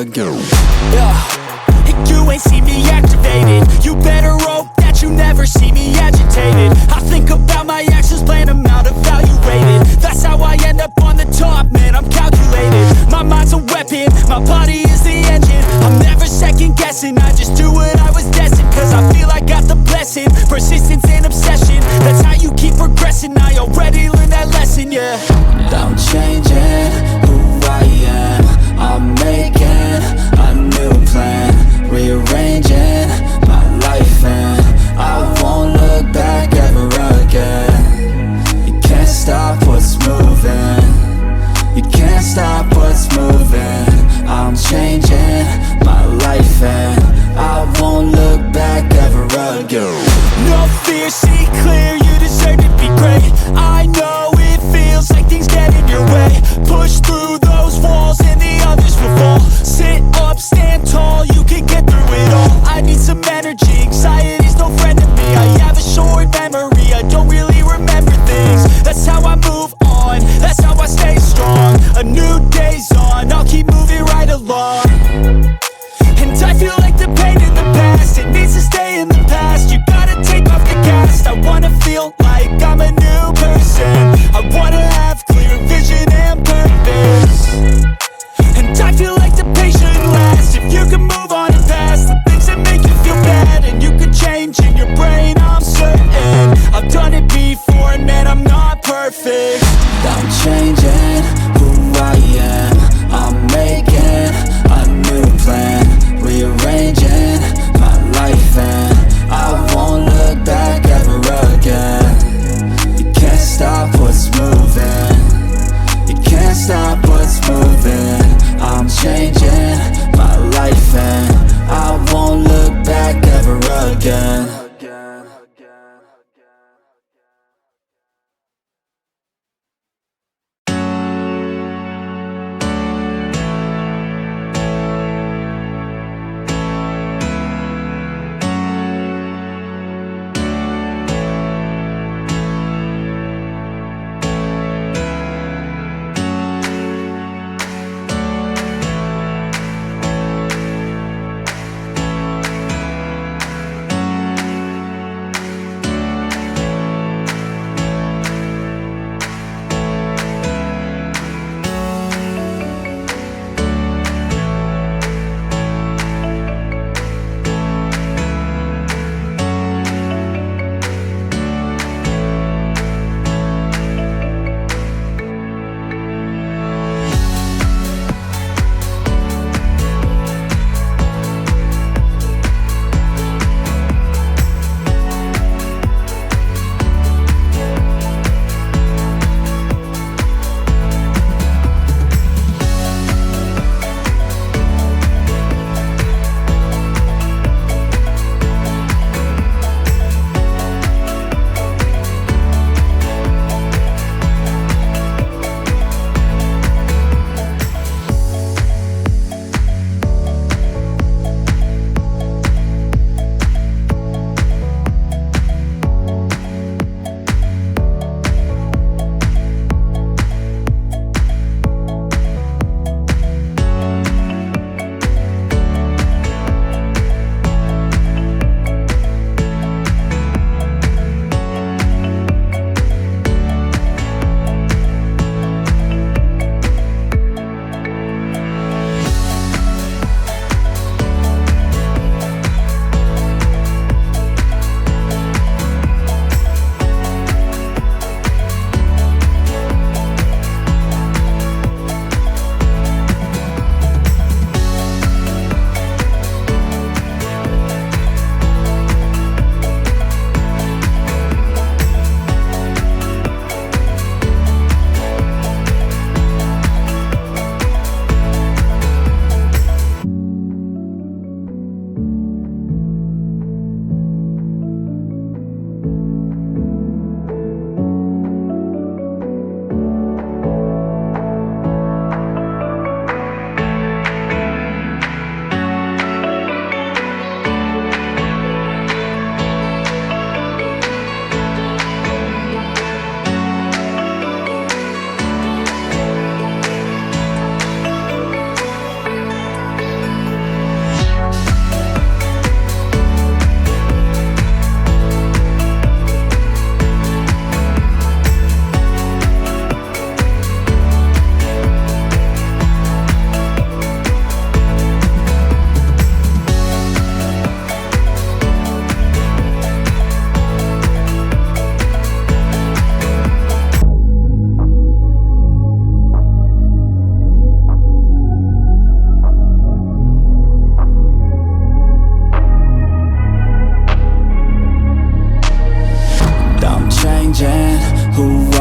again. You ain't see me activated. You better hope that you never see me agitated. I think about my actions, plan them out, evaluated. That's how I end up on the top, man, I'm calculated. My mind's a weapon, my body is the engine. I'm never second guessing, I just do what I was destined. Cause I feel I got the blessing, persistence and obsession. That's how you keep progressing, I already learned that lesson, yeah. I'm changing who I am. I'm making a new plan, rearranging my life, and I won't look back ever again. You can't stop what's moving, you can't stop what's moving. I'm changing my life and I won't look back ever again. No fear, see clear, you deserve to be great. I know it feels like things get in your way. Push through those walls and the others will fall. Sit up, stand tall, you can get through it all. I need some energy, anxiety's no friend to me. I have a short memory, I don't really remember things. That's how I move on, that's how I stay strong. A new day's on, I'll keep moving right along. And I feel like the pain in the past, it needs to stay in the past. You gotta take off the cast. I wanna feel like I'm a new person. I wanna have clear vision and purpose. And I feel like the pain shouldn't last. If you can move on and past the things that make you feel bad, and you can change in your brain, I'm certain. I've done it before, and man, I'm not perfect. I'm changing who I am.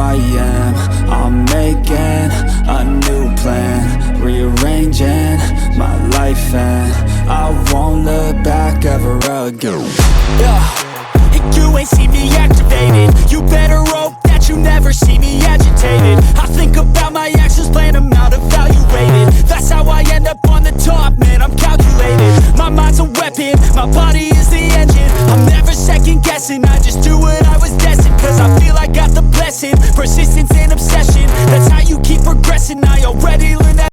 I am. I'm making a new plan, rearranging my life, and I won't look back ever again. Yeah. You ain't see me activated. You better hope that you never see me agitated. I think about my actions, plan them out, evaluated. That's how I end up on the top, man, I'm calculated. My mind's a weapon, my body is the engine. I'm never second guessing, I just do what I was destined. Cause I feel I got the blessing, persistence and obsession. That's how you keep progressing, I already learned that.